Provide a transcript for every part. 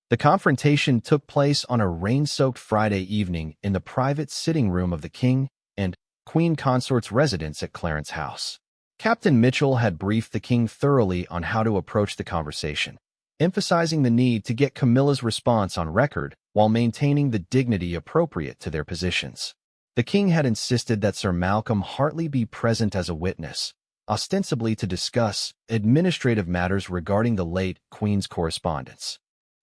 The confrontation took place on a rain-soaked Friday evening in the private sitting room of the king and queen consort's residence at Clarence House. Captain Mitchell had briefed the king thoroughly on how to approach the conversation, emphasizing the need to get Camilla's response on record while maintaining the dignity appropriate to their positions. The king had insisted that Sir Malcolm Hartley be present as a witness, ostensibly to discuss administrative matters regarding the late Queen's correspondence.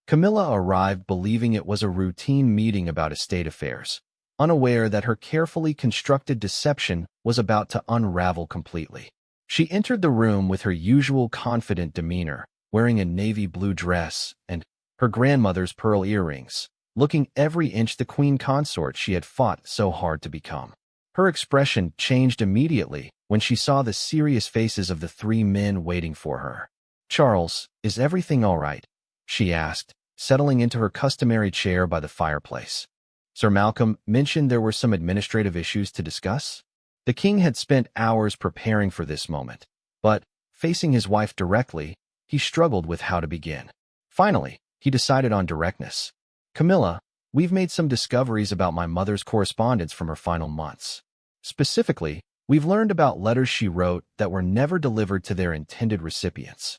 Camilla arrived believing it was a routine meeting about estate affairs, unaware that her carefully constructed deception was about to unravel completely. She entered the room with her usual confident demeanor, wearing a navy blue dress and her grandmother's pearl earrings, looking every inch the queen consort she had fought so hard to become. Her expression changed immediately when she saw the serious faces of the three men waiting for her. "Charles, is everything all right?" she asked, settling into her customary chair by the fireplace. Sir Malcolm mentioned there were some administrative issues to discuss. The king had spent hours preparing for this moment, but, facing his wife directly, he struggled with how to begin. Finally, he decided on directness. "Camilla, we've made some discoveries about my mother's correspondence from her final months. Specifically, we've learned about letters she wrote that were never delivered to their intended recipients."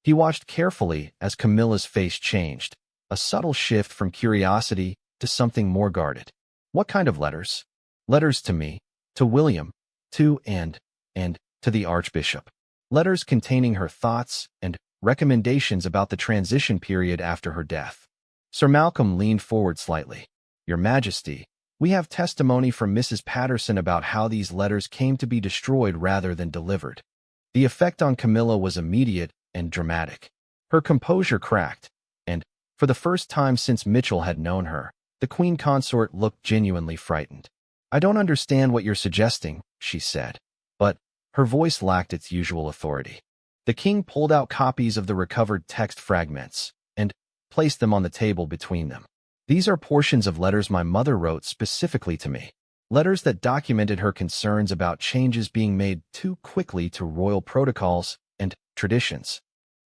He watched carefully as Camilla's face changed, a subtle shift from curiosity to something more guarded. "What kind of letters?" "Letters to me, to William, and to the Archbishop. Letters containing her thoughts and recommendations about the transition period after her death." Sir Malcolm leaned forward slightly. "Your Majesty, we have testimony from Mrs. Patterson about how these letters came to be destroyed rather than delivered." The effect on Camilla was immediate and dramatic. Her composure cracked, and, for the first time since Mitchell had known her, the queen consort looked genuinely frightened. "I don't understand what you're suggesting," she said, but her voice lacked its usual authority. The king pulled out copies of the recovered text fragments and placed them on the table between them. "These are portions of letters my mother wrote specifically to me. Letters that documented her concerns about changes being made too quickly to royal protocols and traditions."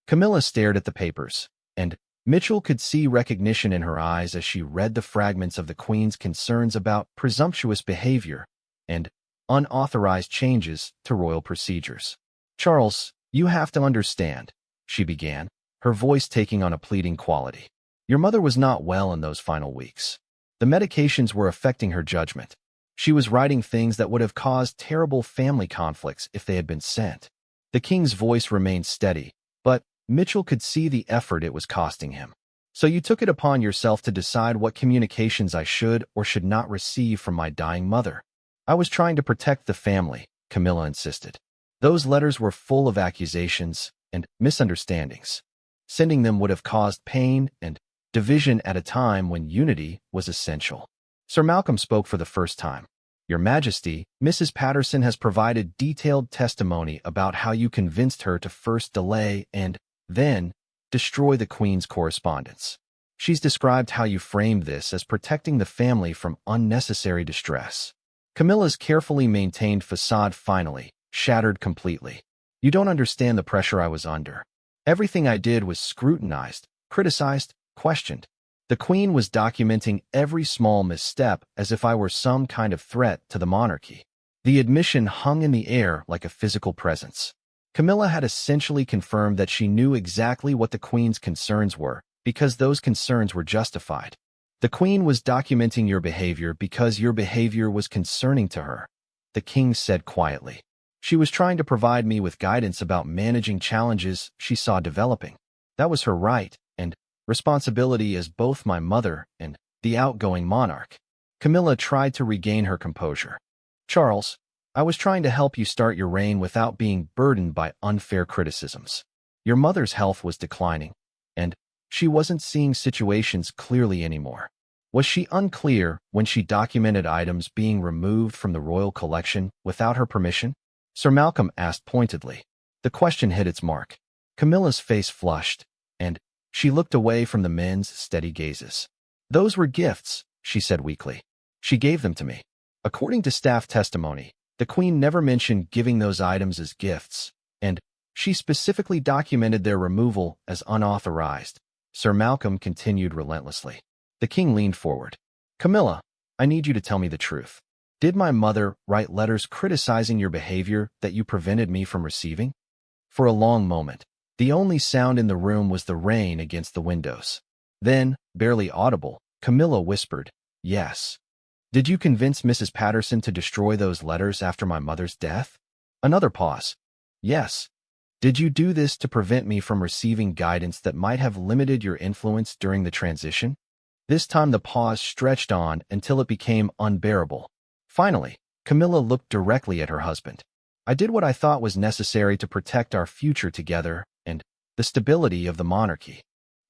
Camilla stared at the papers, and Mitchell could see recognition in her eyes as she read the fragments of the Queen's concerns about presumptuous behavior and unauthorized changes to royal procedures. "Charles, you have to understand," she began, her voice taking on a pleading quality. "Your mother was not well in those final weeks. The medications were affecting her judgment. She was writing things that would have caused terrible family conflicts if they had been sent." The king's voice remained steady, but Mitchell could see the effort it was costing him. "So you took it upon yourself to decide what communications I should or should not receive from my dying mother." "I was trying to protect the family," Camilla insisted. "Those letters were full of accusations and misunderstandings. Sending them would have caused pain and division at a time when unity was essential." Sir Malcolm spoke for the first time. "Your Majesty, Mrs. Patterson has provided detailed testimony about how you convinced her to first delay and then destroy the Queen's correspondence. She's described how you framed this as protecting the family from unnecessary distress." Camilla's carefully maintained facade finally shattered completely. "You don't understand the pressure I was under. Everything I did was scrutinized, criticized, questioned. The Queen was documenting every small misstep as if I were some kind of threat to the monarchy." The admission hung in the air like a physical presence. Camilla had essentially confirmed that she knew exactly what the Queen's concerns were, because those concerns were justified. "The Queen was documenting your behavior because your behavior was concerning to her," the king said quietly. "She was trying to provide me with guidance about managing challenges she saw developing. That was her right and responsibility as both my mother and the outgoing monarch." Camilla tried to regain her composure. "Charles, I was trying to help you start your reign without being burdened by unfair criticisms. Your mother's health was declining, and she wasn't seeing situations clearly anymore. Was she unclear when she documented items being removed from the royal collection without her permission?" Sir Malcolm asked pointedly. The question hit its mark. Camilla's face flushed, and she looked away from the men's steady gazes. "Those were gifts," she said weakly. "She gave them to me. According to staff testimony, the Queen never mentioned giving those items as gifts, and she specifically documented their removal as unauthorized, Sir Malcolm continued relentlessly. The king leaned forward. Camilla, I need you to tell me the truth. Did my mother write letters criticizing your behavior that you prevented me from receiving? For a long moment, the only sound in the room was the rain against the windows. Then, barely audible, Camilla whispered, Yes. Did you convince Mrs. Patterson to destroy those letters after my mother's death? Another pause. Yes. Did you do this to prevent me from receiving guidance that might have limited your influence during the transition? This time the pause stretched on until it became unbearable. Finally, Camilla looked directly at her husband. I did what I thought was necessary to protect our future together and the stability of the monarchy.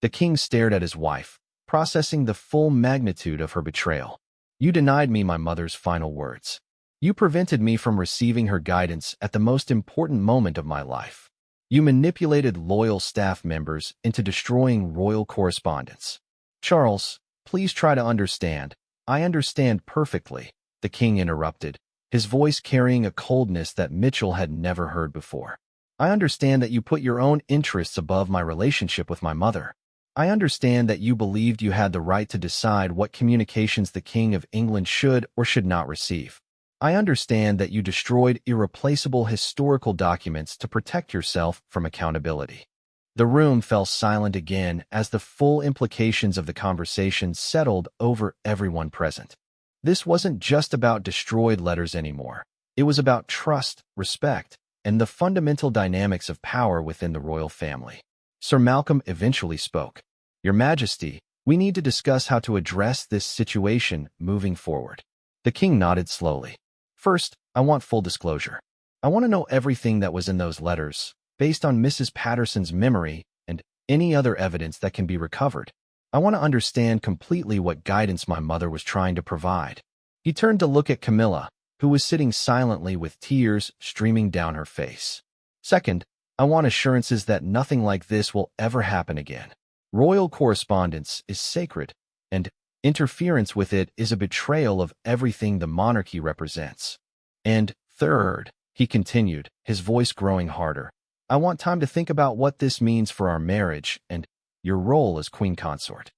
The king stared at his wife, processing the full magnitude of her betrayal. You denied me my mother's final words. You prevented me from receiving her guidance at the most important moment of my life. You manipulated loyal staff members into destroying royal correspondence. Charles, please try to understand. I understand perfectly, the king interrupted, his voice carrying a coldness that Mitchell had never heard before. I understand that you put your own interests above my relationship with my mother. I understand that you believed you had the right to decide what communications the King of England should or should not receive. I understand that you destroyed irreplaceable historical documents to protect yourself from accountability. The room fell silent again as the full implications of the conversation settled over everyone present. This wasn't just about destroyed letters anymore. It was about trust, respect, and the fundamental dynamics of power within the royal family. Sir Malcolm eventually spoke. Your Majesty, we need to discuss how to address this situation moving forward. The king nodded slowly. First, I want full disclosure. I want to know everything that was in those letters, based on Mrs. Patterson's memory and any other evidence that can be recovered. I want to understand completely what guidance my mother was trying to provide. He turned to look at Camilla, who was sitting silently with tears streaming down her face. Second, I want assurances that nothing like this will ever happen again. Royal correspondence is sacred, and interference with it is a betrayal of everything the monarchy represents. And third, he continued, his voice growing harder, I want time to think about what this means for our marriage and your role as queen consort.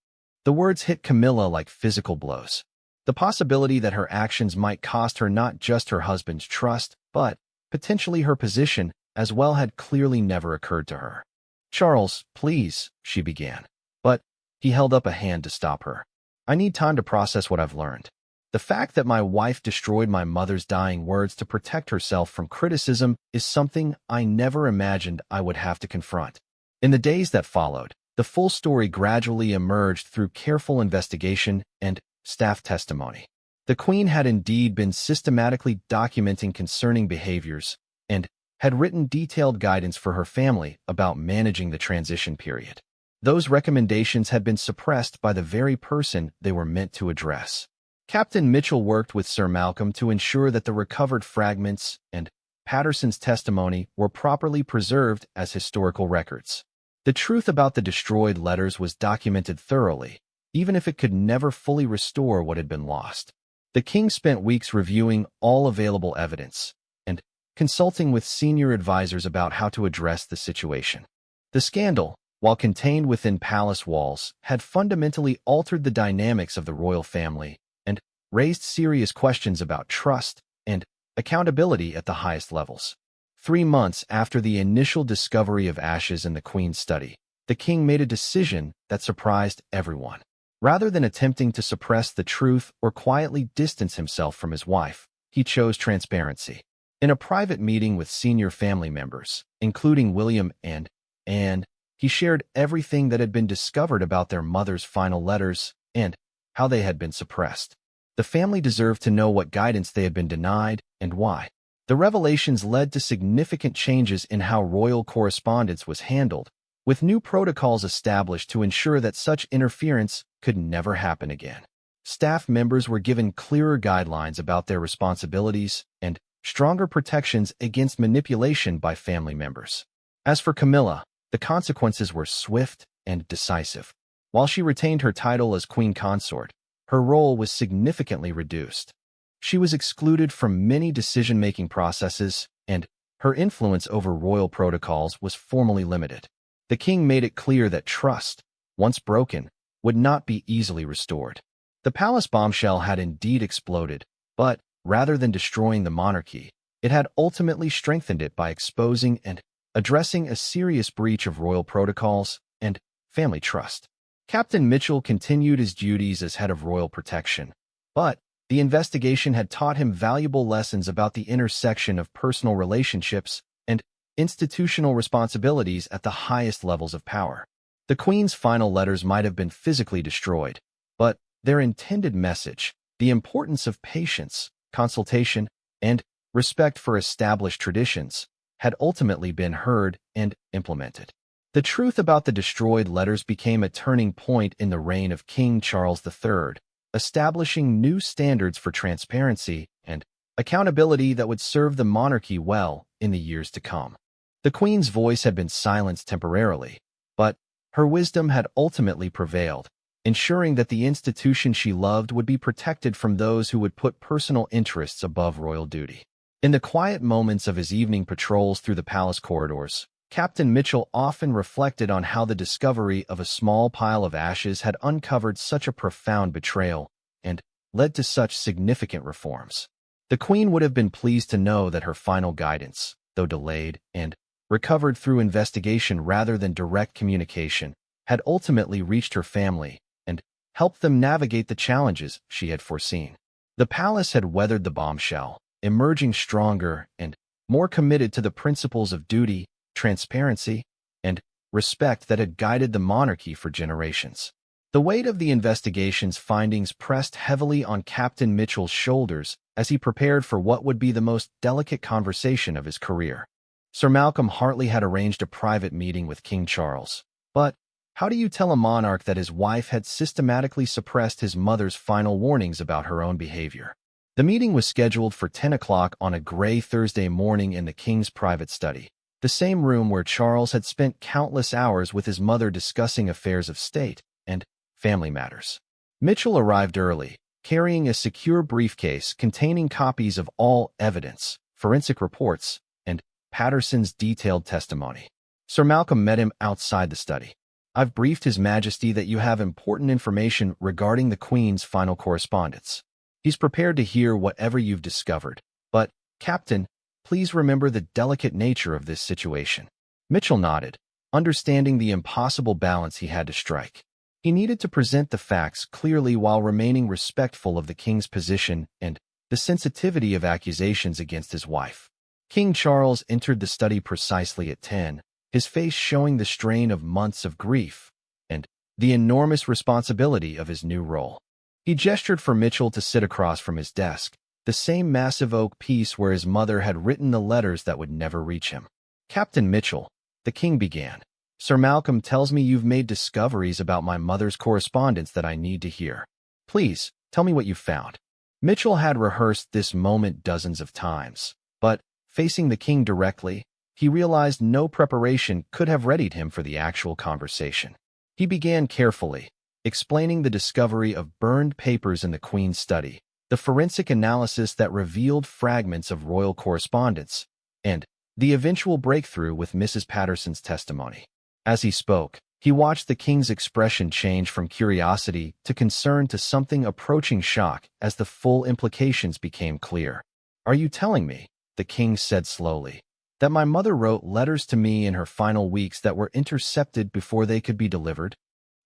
The words hit Camilla like physical blows. The possibility that her actions might cost her not just her husband's trust, but potentially her position as well had clearly never occurred to her. Charles, please, she began. But he held up a hand to stop her. I need time to process what I've learned. The fact that my wife destroyed my mother's dying words to protect herself from criticism is something I never imagined I would have to confront. In the days that followed, the full story gradually emerged through careful investigation and staff testimony. The Queen had indeed been systematically documenting concerning behaviors and had written detailed guidance for her family about managing the transition period. Those recommendations had been suppressed by the very person they were meant to address. Captain Mitchell worked with Sir Malcolm to ensure that the recovered fragments and Patterson's testimony were properly preserved as historical records. The truth about the destroyed letters was documented thoroughly, even if it could never fully restore what had been lost. The king spent weeks reviewing all available evidence and consulting with senior advisors about how to address the situation. The scandal, while contained within palace walls, had fundamentally altered the dynamics of the royal family and raised serious questions about trust and accountability at the highest levels. 3 months after the initial discovery of ashes in the Queen's study, the king made a decision that surprised everyone. Rather than attempting to suppress the truth or quietly distance himself from his wife, he chose transparency. In a private meeting with senior family members, including William and Anne, he shared everything that had been discovered about their mother's final letters and how they had been suppressed. The family deserved to know what guidance they had been denied and why. The revelations led to significant changes in how royal correspondence was handled, with new protocols established to ensure that such interference could never happen again. Staff members were given clearer guidelines about their responsibilities and stronger protections against manipulation by family members. As for Camilla, the consequences were swift and decisive. While she retained her title as queen consort, her role was significantly reduced. She was excluded from many decision-making processes, and her influence over royal protocols was formally limited. The king made it clear that trust, once broken, would not be easily restored. The palace bombshell had indeed exploded, but rather than destroying the monarchy, it had ultimately strengthened it by exposing and addressing a serious breach of royal protocols and family trust. Captain Mitchell continued his duties as head of royal protection, but the investigation had taught him valuable lessons about the intersection of personal relationships and institutional responsibilities at the highest levels of power. The Queen's final letters might have been physically destroyed, but their intended message, the importance of patience, consultation, and respect for established traditions, had ultimately been heard and implemented. The truth about the destroyed letters became a turning point in the reign of King Charles III, establishing new standards for transparency and accountability that would serve the monarchy well in the years to come. The Queen's voice had been silenced temporarily, but her wisdom had ultimately prevailed, ensuring that the institution she loved would be protected from those who would put personal interests above royal duty. In the quiet moments of his evening patrols through the palace corridors, Captain Mitchell often reflected on how the discovery of a small pile of ashes had uncovered such a profound betrayal and led to such significant reforms. The Queen would have been pleased to know that her final guidance, though delayed and recovered through investigation rather than direct communication, had ultimately reached her family and helped them navigate the challenges she had foreseen. The palace had weathered the bombshell, emerging stronger and more committed to the principles of duty, transparency, and respect that had guided the monarchy for generations. The weight of the investigation's findings pressed heavily on Captain Mitchell's shoulders as he prepared for what would be the most delicate conversation of his career. Sir Malcolm Hartley had arranged a private meeting with King Charles. But how do you tell a monarch that his wife had systematically suppressed his mother's final warnings about her own behavior? The meeting was scheduled for 10 o'clock on a gray Thursday morning in the king's private study, the same room where Charles had spent countless hours with his mother discussing affairs of state and family matters. Mitchell arrived early, carrying a secure briefcase containing copies of all evidence, forensic reports, and Patterson's detailed testimony. Sir Malcolm met him outside the study. "I've briefed His Majesty that you have important information regarding the Queen's final correspondence. He's prepared to hear whatever you've discovered. But, Captain, please remember the delicate nature of this situation." Mitchell nodded, understanding the impossible balance he had to strike. He needed to present the facts clearly while remaining respectful of the king's position and the sensitivity of accusations against his wife. King Charles entered the study precisely at 10, his face showing the strain of months of grief and the enormous responsibility of his new role. He gestured for Mitchell to sit across from his desk, the same massive oak piece where his mother had written the letters that would never reach him. "Captain Mitchell," the king began, "Sir Malcolm tells me you've made discoveries about my mother's correspondence that I need to hear. Please, tell me what you found." Mitchell had rehearsed this moment dozens of times, but facing the king directly, he realized no preparation could have readied him for the actual conversation. He began carefully, explaining the discovery of burned papers in the Queen's study, the forensic analysis that revealed fragments of royal correspondence, and the eventual breakthrough with Mrs. Patterson's testimony. As he spoke, he watched the king's expression change from curiosity to concern to something approaching shock as the full implications became clear. "Are you telling me," the king said slowly, "that my mother wrote letters to me in her final weeks that were intercepted before they could be delivered?"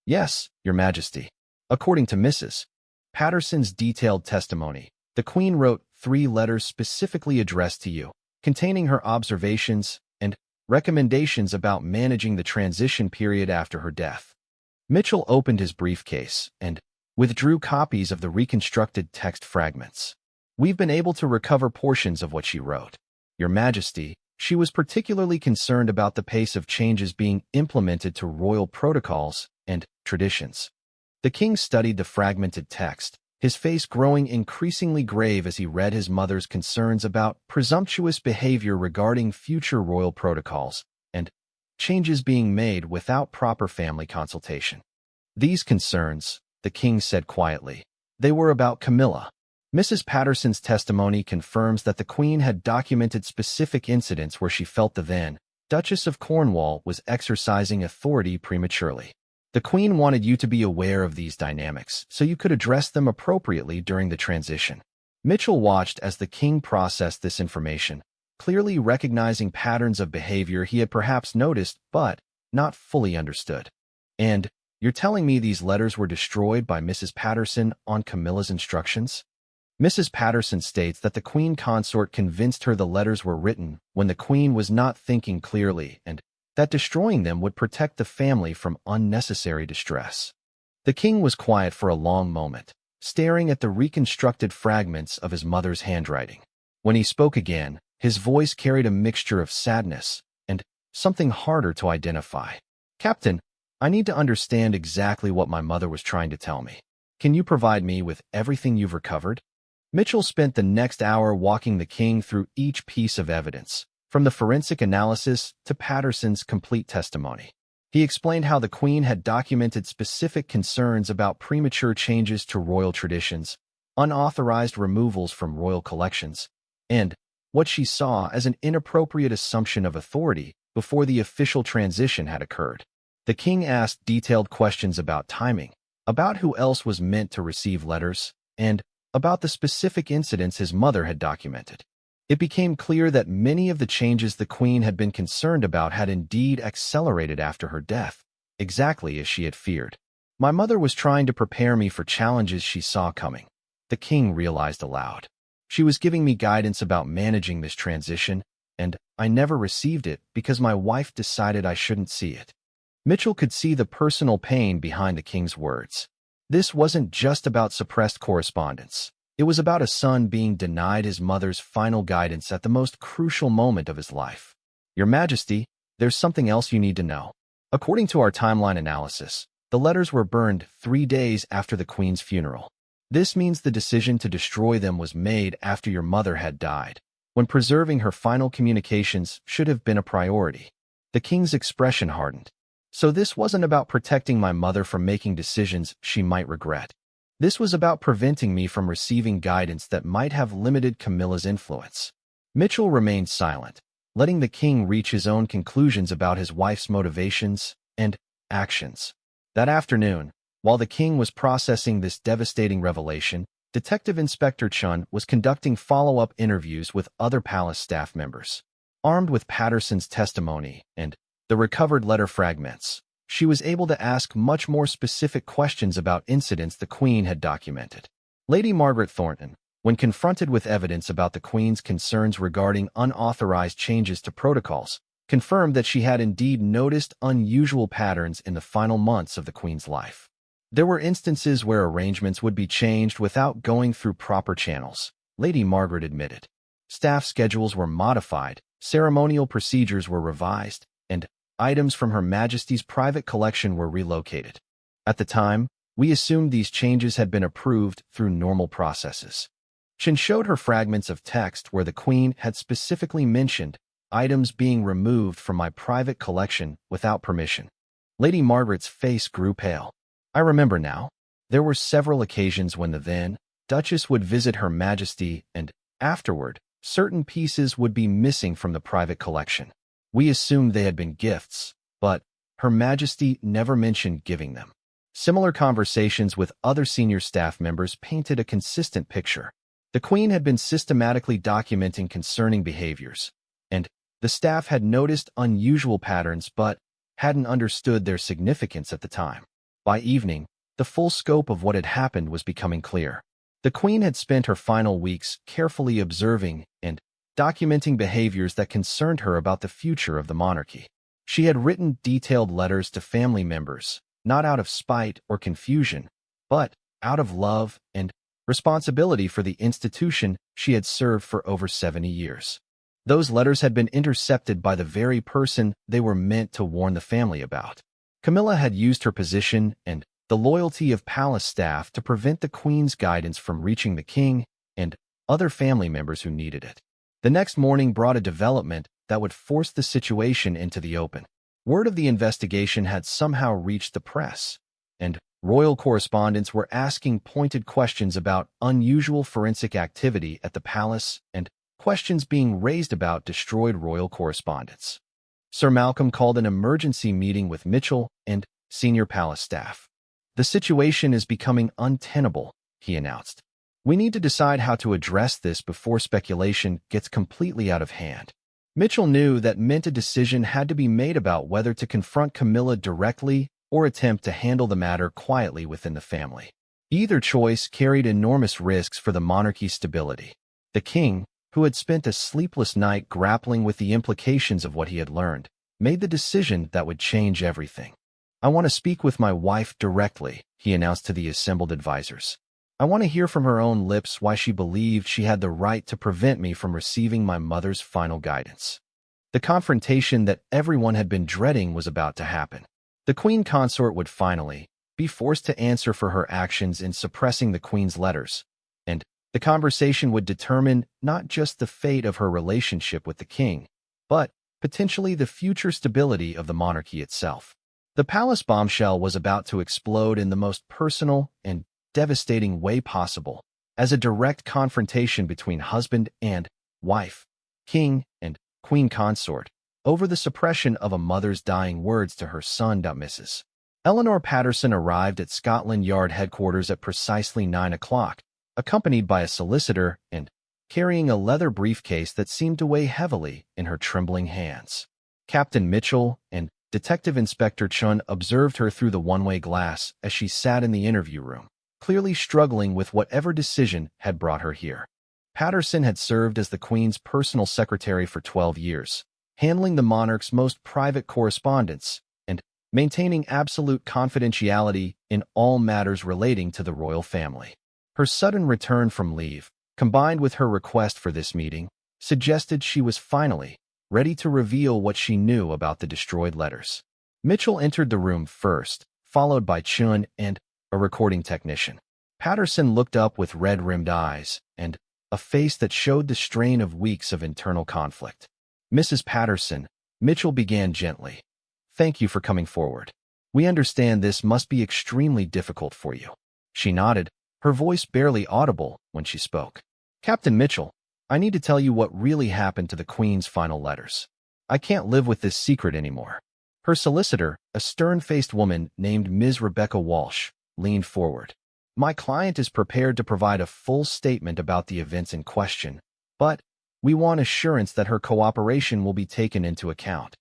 "Yes, Your Majesty. According to Mrs. Patterson's detailed testimony, the Queen wrote 3 letters specifically addressed to you, containing her observations and recommendations about managing the transition period after her death." Mitchell opened his briefcase and withdrew copies of the reconstructed text fragments. "We've been able to recover portions of what she wrote. Your Majesty, she was particularly concerned about the pace of changes being implemented to royal protocols and traditions." The king studied the fragmented text, his face growing increasingly grave as he read his mother's concerns about presumptuous behavior regarding future royal protocols and changes being made without proper family consultation. "These concerns," the king said quietly, "they were about Camilla." Mrs. Patterson's testimony confirms that the Queen had documented specific incidents where she felt the then Duchess of Cornwall was exercising authority prematurely. The Queen wanted you to be aware of these dynamics so you could address them appropriately during the transition. Mitchell watched as the king processed this information, clearly recognizing patterns of behavior he had perhaps noticed but not fully understood. And you're telling me these letters were destroyed by Mrs. Patterson on Camilla's instructions? Mrs. Patterson states that the Queen consort convinced her the letters were written when the Queen was not thinking clearly and that destroying them would protect the family from unnecessary distress. The king was quiet for a long moment, staring at the reconstructed fragments of his mother's handwriting. When he spoke again, his voice carried a mixture of sadness and something harder to identify. "Captain, I need to understand exactly what my mother was trying to tell me. Can you provide me with everything you've recovered?" Mitchell spent the next hour walking the king through each piece of evidence, from the forensic analysis to Patterson's complete testimony. He explained how the Queen had documented specific concerns about premature changes to royal traditions, unauthorized removals from royal collections, and what she saw as an inappropriate assumption of authority before the official transition had occurred. The king asked detailed questions about timing, about who else was meant to receive letters, and about the specific incidents his mother had documented. It became clear that many of the changes the Queen had been concerned about had indeed accelerated after her death, exactly as she had feared. "My mother was trying to prepare me for challenges she saw coming," the king realized aloud. "She was giving me guidance about managing this transition, and I never received it because my wife decided I shouldn't see it." Mitchell could see the personal pain behind the king's words. This wasn't just about suppressed correspondence. It was about a son being denied his mother's final guidance at the most crucial moment of his life. "Your Majesty, there's something else you need to know. According to our timeline analysis, the letters were burned 3 days after the Queen's funeral. This means the decision to destroy them was made after your mother had died, when preserving her final communications should have been a priority." The king's expression hardened. "So this wasn't about protecting my mother from making decisions she might regret. This was about preventing me from receiving guidance that might have limited Camilla's influence." Mitchell remained silent, letting the king reach his own conclusions about his wife's motivations and actions. That afternoon, while the king was processing this devastating revelation, Detective Inspector Chun was conducting follow-up interviews with other palace staff members. Armed with Patterson's testimony and the recovered letter fragments, she was able to ask much more specific questions about incidents the Queen had documented. Lady Margaret Thornton, when confronted with evidence about the Queen's concerns regarding unauthorized changes to protocols, confirmed that she had indeed noticed unusual patterns in the final months of the Queen's life. There were instances where arrangements would be changed without going through proper channels, Lady Margaret admitted. Staff schedules were modified, ceremonial procedures were revised, and items from Her Majesty's private collection were relocated. At the time, we assumed these changes had been approved through normal processes. Chin showed her fragments of text where the Queen had specifically mentioned items being removed from my private collection without permission. Lady Margaret's face grew pale. "I remember now. There were several occasions when the then Duchess would visit Her Majesty and, afterward, certain pieces would be missing from the private collection. We assumed they had been gifts, but Her Majesty never mentioned giving them." Similar conversations with other senior staff members painted a consistent picture. The Queen had been systematically documenting concerning behaviors, and the staff had noticed unusual patterns but hadn't understood their significance at the time. By evening, the full scope of what had happened was becoming clear. The Queen had spent her final weeks carefully observing and documenting behaviors that concerned her about the future of the monarchy. She had written detailed letters to family members, not out of spite or confusion, but out of love and responsibility for the institution she had served for over 70 years. Those letters had been intercepted by the very person they were meant to warn the family about. Camilla had used her position and the loyalty of palace staff to prevent the Queen's guidance from reaching the king and other family members who needed it. The next morning brought a development that would force the situation into the open. Word of the investigation had somehow reached the press, and royal correspondents were asking pointed questions about unusual forensic activity at the palace and questions being raised about destroyed royal correspondence. Sir Malcolm called an emergency meeting with Mitchell and senior palace staff. "The situation is becoming untenable," he announced. "We need to decide how to address this before speculation gets completely out of hand." Mitchell knew that meant a decision had to be made about whether to confront Camilla directly or attempt to handle the matter quietly within the family. Either choice carried enormous risks for the monarchy's stability. The king, who had spent a sleepless night grappling with the implications of what he had learned, made the decision that would change everything. "I want to speak with my wife directly," he announced to the assembled advisors. "I want to hear from her own lips why she believed she had the right to prevent me from receiving my mother's final guidance." The confrontation that everyone had been dreading was about to happen. The queen consort would finally be forced to answer for her actions in suppressing the queen's letters, and the conversation would determine not just the fate of her relationship with the king, but potentially the future stability of the monarchy itself. The palace bombshell was about to explode in the most personal and devastating way possible, as a direct confrontation between husband and wife, king and queen consort, over the suppression of a mother's dying words to her son. Mrs. Eleanor Patterson arrived at Scotland Yard headquarters at precisely 9 o'clock, accompanied by a solicitor and carrying a leather briefcase that seemed to weigh heavily in her trembling hands. Captain Mitchell and Detective Inspector Chun observed her through the one-way glass as she sat in the interview room, clearly struggling with whatever decision had brought her here. Patterson had served as the Queen's personal secretary for 12 years, handling the monarch's most private correspondence and maintaining absolute confidentiality in all matters relating to the royal family. Her sudden return from leave, combined with her request for this meeting, suggested she was finally ready to reveal what she knew about the destroyed letters. Mitchell entered the room first, followed by Chun and a recording technician. Patterson looked up with red-rimmed eyes and a face that showed the strain of weeks of internal conflict. "Mrs. Patterson," Mitchell began gently, "thank you for coming forward. We understand this must be extremely difficult for you." She nodded, her voice barely audible when she spoke. "Captain Mitchell, I need to tell you what really happened to the Queen's final letters. I can't live with this secret anymore." Her solicitor, a stern-faced woman named Ms. Rebecca Walsh, leaned forward. "My client is prepared to provide a full statement about the events in question, but we want assurance that her cooperation will be taken into account."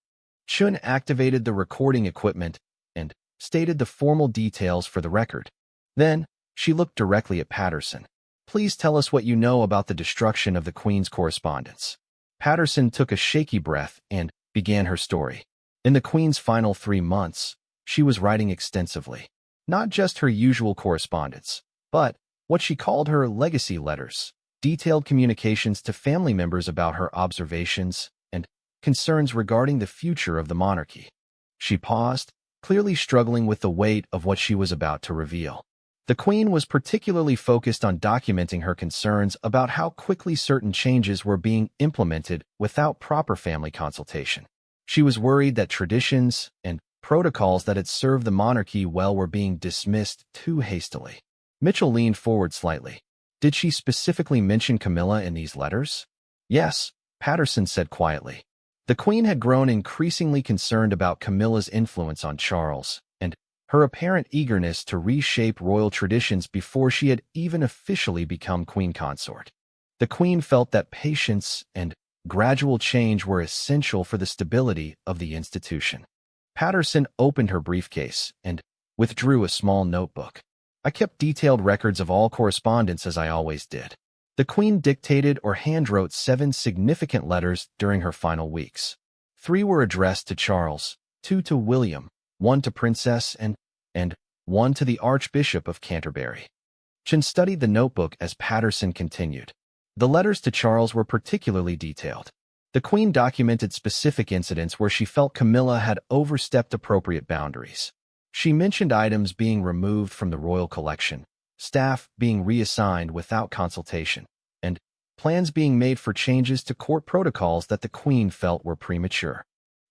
Chun activated the recording equipment and stated the formal details for the record. Then, she looked directly at Patterson. "Please tell us what you know about the destruction of the Queen's correspondence." Patterson took a shaky breath and began her story. In the Queen's final 3 months, she was writing extensively. Not just her usual correspondence, but what she called her legacy letters, detailed communications to family members about her observations and concerns regarding the future of the monarchy. She paused, clearly struggling with the weight of what she was about to reveal. The Queen was particularly focused on documenting her concerns about how quickly certain changes were being implemented without proper family consultation. She was worried that traditions and protocols that had served the monarchy well were being dismissed too hastily. Mitchell leaned forward slightly. "Did she specifically mention Camilla in these letters?" "Yes," Patterson said quietly. The Queen had grown increasingly concerned about Camilla's influence on Charles, and her apparent eagerness to reshape royal traditions before she had even officially become queen consort. The Queen felt that patience and gradual change were essential for the stability of the institution. Patterson opened her briefcase and withdrew a small notebook. "I kept detailed records of all correspondence as I always did." The Queen dictated or handwrote 7 significant letters during her final weeks. 3 were addressed to Charles, 2 to William, 1 to Princess and 1 to the Archbishop of Canterbury. Chun studied the notebook as Patterson continued. The letters to Charles were particularly detailed. The Queen documented specific incidents where she felt Camilla had overstepped appropriate boundaries. She mentioned items being removed from the royal collection, staff being reassigned without consultation, and plans being made for changes to court protocols that the Queen felt were premature.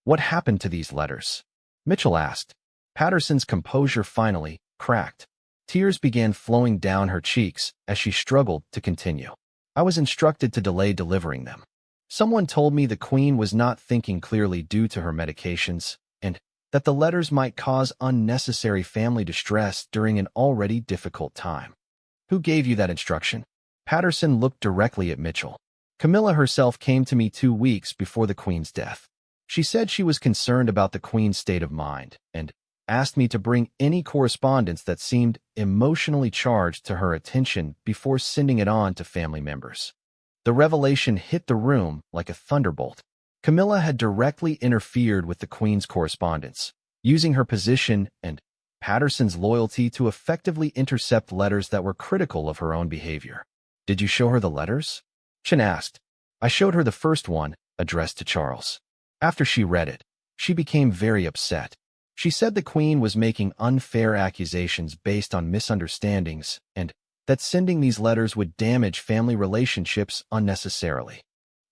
"What happened to these letters?" Mitchell asked. Patterson's composure finally cracked. Tears began flowing down her cheeks as she struggled to continue. "I was instructed to delay delivering them. Someone told me the Queen was not thinking clearly due to her medications, and that the letters might cause unnecessary family distress during an already difficult time. Who gave you that instruction? Patterson looked directly at Mitchell. Camilla herself came to me 2 weeks before the Queen's death. She said she was concerned about the Queen's state of mind and asked me to bring any correspondence that seemed emotionally charged to her attention before sending it on to family members. The revelation hit the room like a thunderbolt. Camilla had directly interfered with the Queen's correspondence, using her position and Patterson's loyalty to effectively intercept letters that were critical of her own behavior. Did you show her the letters? Chen asked. I showed her the first one, addressed to Charles. After she read it, she became very upset. She said the Queen was making unfair accusations based on misunderstandings and that sending these letters would damage family relationships unnecessarily.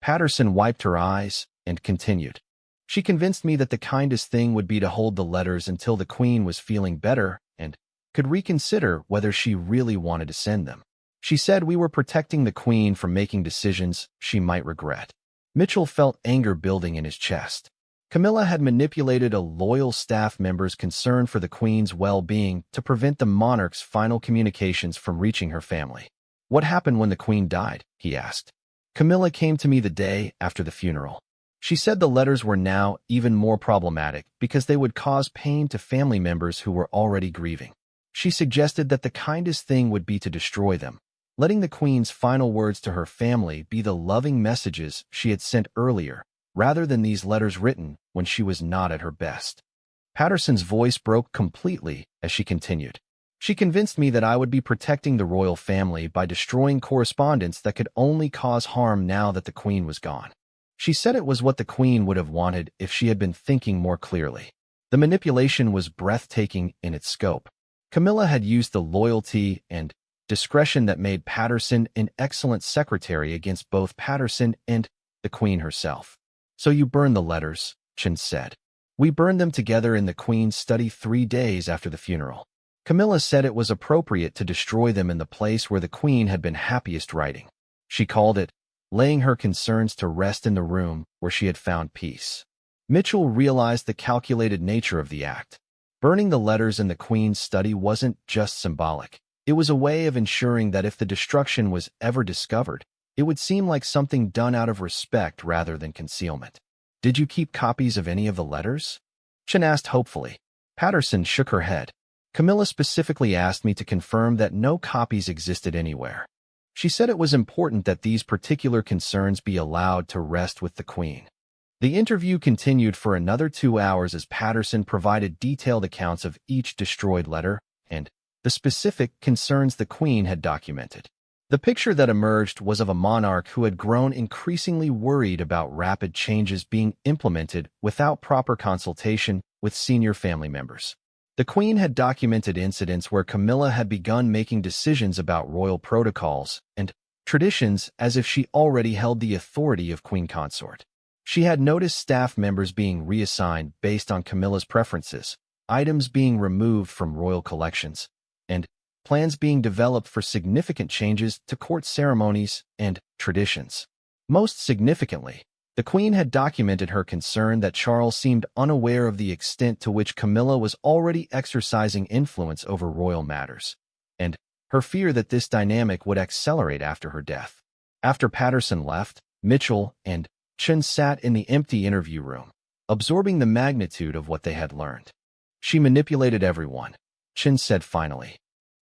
Patterson wiped her eyes and continued. She convinced me that the kindest thing would be to hold the letters until the Queen was feeling better and could reconsider whether she really wanted to send them. She said we were protecting the Queen from making decisions she might regret. Mitchell felt anger building in his chest. Camilla had manipulated a loyal staff member's concern for the Queen's well-being to prevent the monarch's final communications from reaching her family. What happened when the Queen died? He asked. Camilla came to me the day after the funeral. She said the letters were now even more problematic because they would cause pain to family members who were already grieving. She suggested that the kindest thing would be to destroy them, letting the Queen's final words to her family be the loving messages she had sent earlier, rather than these letters written when she was not at her best. Patterson's voice broke completely as she continued. She convinced me that I would be protecting the royal family by destroying correspondence that could only cause harm now that the Queen was gone. She said it was what the Queen would have wanted if she had been thinking more clearly. The manipulation was breathtaking in its scope. Camilla had used the loyalty and discretion that made Patterson an excellent secretary against both Patterson and the Queen herself. So you burned the letters, Chen said. We burned them together in the Queen's study 3 days after the funeral. Camilla said it was appropriate to destroy them in the place where the Queen had been happiest writing. She called it, laying her concerns to rest in the room where she had found peace. Mitchell realized the calculated nature of the act. Burning the letters in the Queen's study wasn't just symbolic. It was a way of ensuring that if the destruction was ever discovered, it would seem like something done out of respect rather than concealment. Did you keep copies of any of the letters? Chen asked hopefully. Patterson shook her head. Camilla specifically asked me to confirm that no copies existed anywhere. She said it was important that these particular concerns be allowed to rest with the Queen. The interview continued for another 2 hours as Patterson provided detailed accounts of each destroyed letter and the specific concerns the Queen had documented. The picture that emerged was of a monarch who had grown increasingly worried about rapid changes being implemented without proper consultation with senior family members. The Queen had documented incidents where Camilla had begun making decisions about royal protocols and traditions as if she already held the authority of Queen Consort. She had noticed staff members being reassigned based on Camilla's preferences, items being removed from royal collections, and plans being developed for significant changes to court ceremonies and traditions. Most significantly, the Queen had documented her concern that Charles seemed unaware of the extent to which Camilla was already exercising influence over royal matters, and her fear that this dynamic would accelerate after her death. After Patterson left, Mitchell and Chen sat in the empty interview room, absorbing the magnitude of what they had learned. She manipulated everyone, Chen said finally.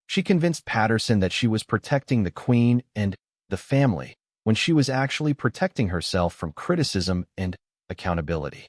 She convinced Patterson that she was protecting the Queen and the family when she was actually protecting herself from criticism and accountability.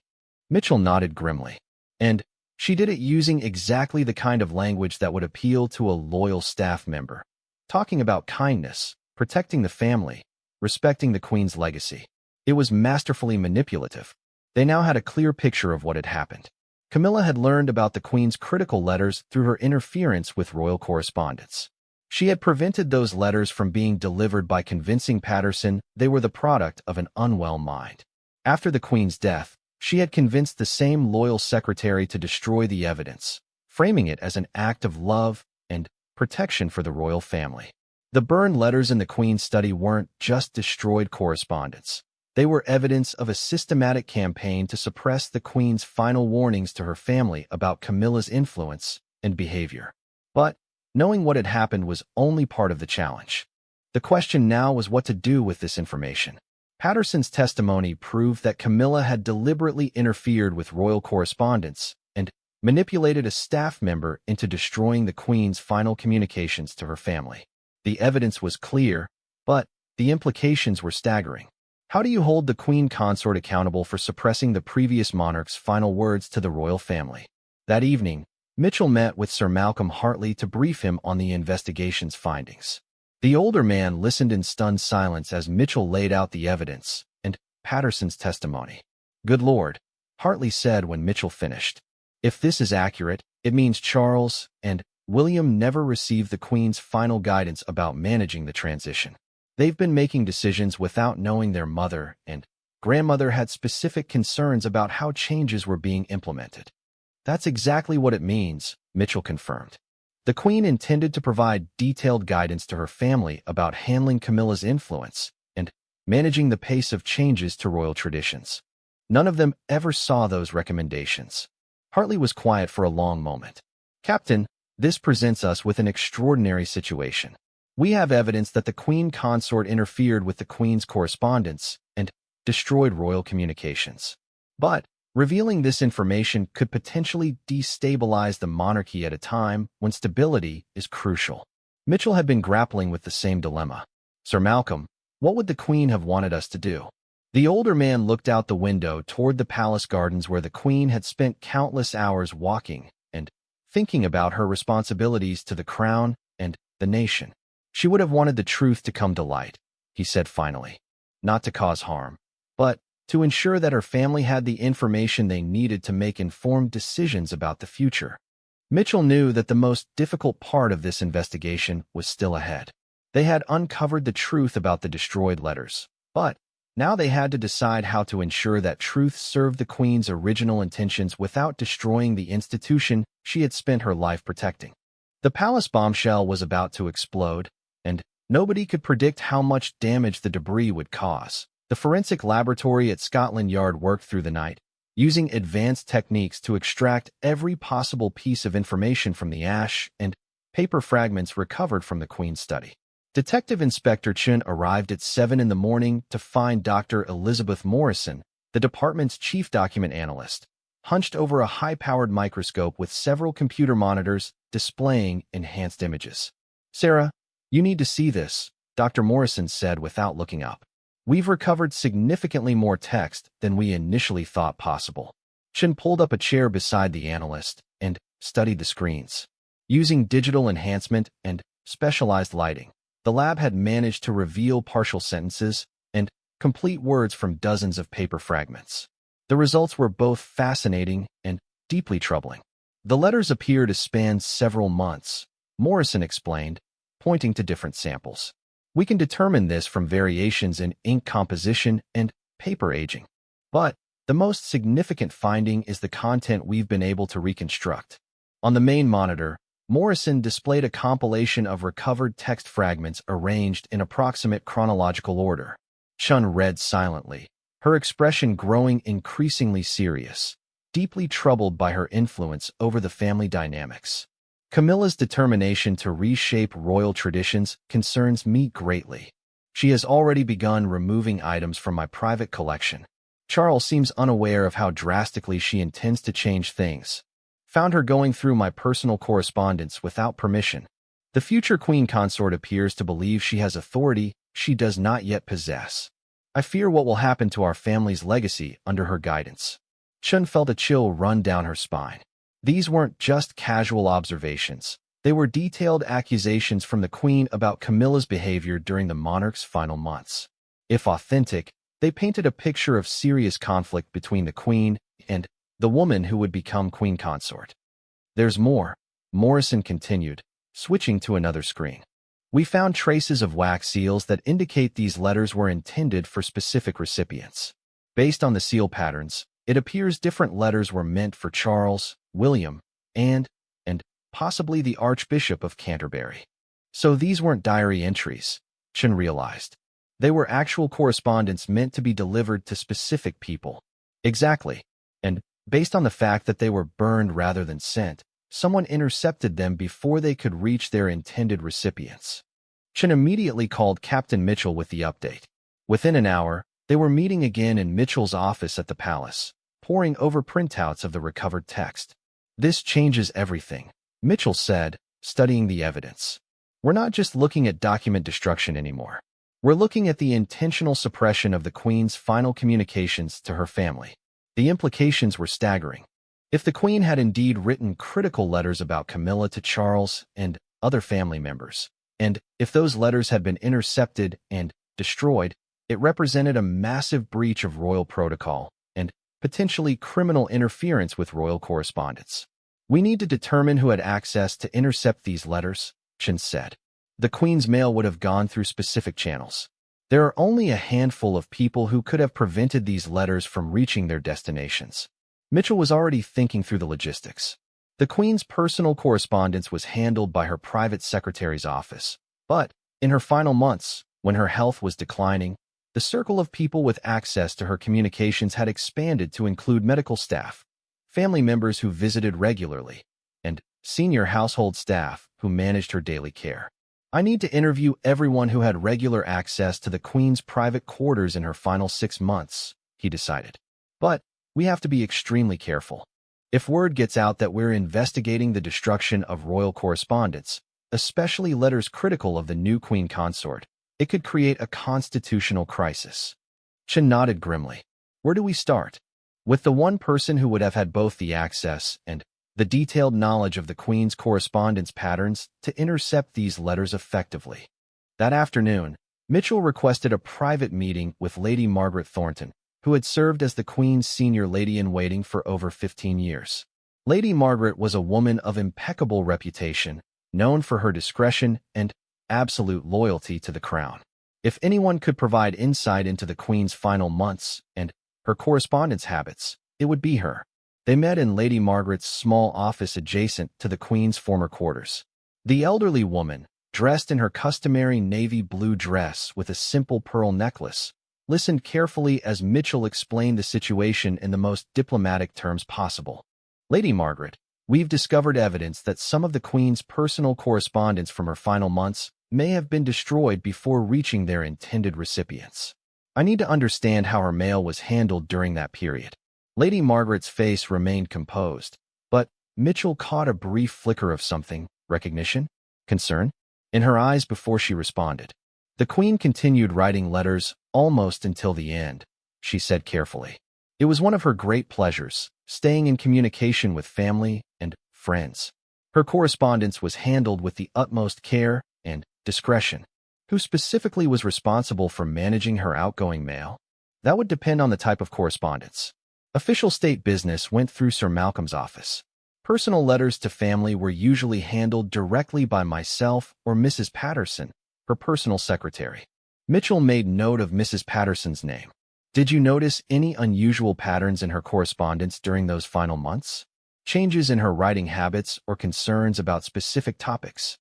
Mitchell nodded grimly. And she did it using exactly the kind of language that would appeal to a loyal staff member, talking about kindness, protecting the family, respecting the Queen's legacy. It was masterfully manipulative. They now had a clear picture of what had happened. Camilla had learned about the Queen's critical letters through her interference with royal correspondence. She had prevented those letters from being delivered by convincing Patterson they were the product of an unwell mind. After the Queen's death, she had convinced the same loyal secretary to destroy the evidence, framing it as an act of love and protection for the royal family. The burned letters in the Queen's study weren't just destroyed correspondence. They were evidence of a systematic campaign to suppress the Queen's final warnings to her family about Camilla's influence and behavior. But knowing what had happened was only part of the challenge. The question now was what to do with this information. Patterson's testimony proved that Camilla had deliberately interfered with royal correspondence and manipulated a staff member into destroying the Queen's final communications to her family. The evidence was clear, but the implications were staggering. How do you hold the Queen consort accountable for suppressing the previous monarch's final words to the royal family? That evening, Mitchell met with Sir Malcolm Hartley to brief him on the investigation's findings. The older man listened in stunned silence as Mitchell laid out the evidence and Patterson's testimony. "Good Lord," Hartley said when Mitchell finished. "If this is accurate, it means Charles and William never received the Queen's final guidance about managing the transition. They've been making decisions without knowing their mother and grandmother had specific concerns about how changes were being implemented." "That's exactly what it means," Mitchell confirmed. The Queen intended to provide detailed guidance to her family about handling Camilla's influence and managing the pace of changes to royal traditions. None of them ever saw those recommendations. Hartley was quiet for a long moment. "Captain, this presents us with an extraordinary situation. We have evidence that the Queen consort interfered with the Queen's correspondence and destroyed royal communications. But revealing this information could potentially destabilize the monarchy at a time when stability is crucial." Mitchell had been grappling with the same dilemma. "Sir Malcolm, what would the Queen have wanted us to do?" The older man looked out the window toward the palace gardens where the Queen had spent countless hours walking and thinking about her responsibilities to the crown and the nation. "She would have wanted the truth to come to light," he said finally. "Not to cause harm, but to ensure that her family had the information they needed to make informed decisions about the future." Mitchell knew that the most difficult part of this investigation was still ahead. They had uncovered the truth about the destroyed letters, but now they had to decide how to ensure that truth served the Queen's original intentions without destroying the institution she had spent her life protecting. The palace bombshell was about to explode, and nobody could predict how much damage the debris would cause. The forensic laboratory at Scotland Yard worked through the night, using advanced techniques to extract every possible piece of information from the ash and paper fragments recovered from the Queen's study. Detective Inspector Chun arrived at 7 in the morning to find Dr. Elizabeth Morrison, the department's chief document analyst, hunched over a high-powered microscope with several computer monitors displaying enhanced images. "Sarah, you need to see this," Dr. Morrison said without looking up. "We've recovered significantly more text than we initially thought possible." Chun pulled up a chair beside the analyst and studied the screens. Using digital enhancement and specialized lighting, the lab had managed to reveal partial sentences and complete words from dozens of paper fragments. The results were both fascinating and deeply troubling. "The letters appear to span several months," Morrison explained, pointing to different samples. "We can determine this from variations in ink composition and paper aging. But the most significant finding is the content we've been able to reconstruct." On the main monitor, Morrison displayed a compilation of recovered text fragments arranged in approximate chronological order. Chun read silently, her expression growing increasingly serious, deeply troubled by her influence over the family dynamics. "Camilla's determination to reshape royal traditions concerns me greatly. She has already begun removing items from my private collection. Charles seems unaware of how drastically she intends to change things. Found her going through my personal correspondence without permission. The future Queen consort appears to believe she has authority she does not yet possess. I fear what will happen to our family's legacy under her guidance." Chun felt a chill run down her spine. These weren't just casual observations. They were detailed accusations from the Queen about Camilla's behavior during the monarch's final months. If authentic, they painted a picture of serious conflict between the Queen and the woman who would become Queen consort. "There's more," Morrison continued, switching to another screen. "We found traces of wax seals that indicate these letters were intended for specific recipients. Based on the seal patterns, it appears different letters were meant for Charles, William, and possibly the Archbishop of Canterbury. So these weren't diary entries," Chun realized. They were actual correspondence meant to be delivered to specific people. Exactly. And based on the fact that they were burned rather than sent, someone intercepted them before they could reach their intended recipients. Chen immediately called Captain Mitchell with the update. Within an hour, they were meeting again in Mitchell's office at the palace, poring over printouts of the recovered text. "This changes everything," Mitchell said, studying the evidence. "We're not just looking at document destruction anymore. We're looking at the intentional suppression of the Queen's final communications to her family." The implications were staggering. If the Queen had indeed written critical letters about Camilla to Charles and other family members, and if those letters had been intercepted and destroyed, it represented a massive breach of royal protocol and potentially criminal interference with royal correspondence. "We need to determine who had access to intercept these letters," Chen said. "The Queen's mail would have gone through specific channels. There are only a handful of people who could have prevented these letters from reaching their destinations." Mitchell was already thinking through the logistics. The Queen's personal correspondence was handled by her private secretary's office, but in her final months, when her health was declining, the circle of people with access to her communications had expanded to include medical staff, family members who visited regularly, and senior household staff who managed her daily care. "I need to interview everyone who had regular access to the Queen's private quarters in her final 6 months," he decided. "But we have to be extremely careful. If word gets out that we're investigating the destruction of royal correspondence, especially letters critical of the new Queen consort, it could create a constitutional crisis." Chen nodded grimly. "Where do we start?" "With the one person who would have had both the access and the detailed knowledge of the Queen's correspondence patterns to intercept these letters effectively." That afternoon, Mitchell requested a private meeting with Lady Margaret Thornton, who had served as the Queen's senior lady-in-waiting for over 15 years. Lady Margaret was a woman of impeccable reputation, known for her discretion and absolute loyalty to the crown. If anyone could provide insight into the Queen's final months and her correspondence habits, it would be her. They met in Lady Margaret's small office adjacent to the Queen's former quarters. The elderly woman, dressed in her customary navy blue dress with a simple pearl necklace, listened carefully as Mitchell explained the situation in the most diplomatic terms possible. "Lady Margaret, we've discovered evidence that some of the Queen's personal correspondence from her final months may have been destroyed before reaching their intended recipients. I need to understand how her mail was handled during that period." Lady Margaret's face remained composed, but Mitchell caught a brief flicker of something, recognition, concern, in her eyes before she responded. "The Queen continued writing letters almost until the end," she said carefully. "It was one of her great pleasures, staying in communication with family and friends. Her correspondence was handled with the utmost care and discretion. Who specifically was responsible for managing her outgoing mail? That would depend on the type of correspondence. Official state business went through Sir Malcolm's office. Personal letters to family were usually handled directly by myself or Mrs. Patterson, her personal secretary." Mitchell made note of Mrs. Patterson's name. "Did you notice any unusual patterns in her correspondence during those final months? Changes in her writing habits or concerns about specific topics?"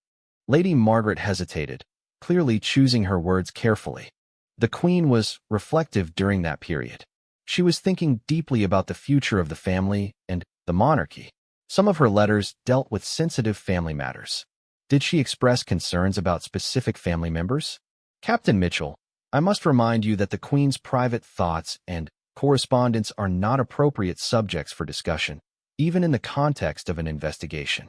Lady Margaret hesitated, clearly choosing her words carefully. The Queen was reflective during that period. She was thinking deeply about the future of the family and the monarchy. Some of her letters dealt with sensitive family matters. Did she express concerns about specific family members? "Captain Mitchell, I must remind you that the Queen's private thoughts and correspondence are not appropriate subjects for discussion, even in the context of an investigation."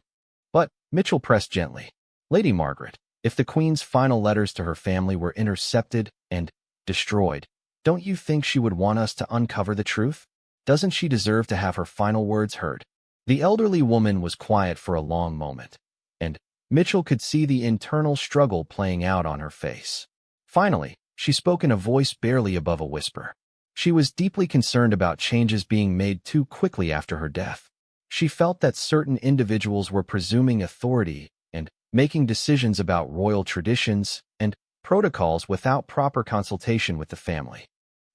But Mitchell pressed gently. "Lady Margaret, if the Queen's final letters to her family were intercepted and destroyed, don't you think she would want us to uncover the truth? Doesn't she deserve to have her final words heard?" The elderly woman was quiet for a long moment, and Mitchell could see the internal struggle playing out on her face. Finally, she spoke in a voice barely above a whisper. She was deeply concerned about changes being made too quickly after her death. She felt that certain individuals were presuming authority and making decisions about royal traditions and protocols without proper consultation with the family.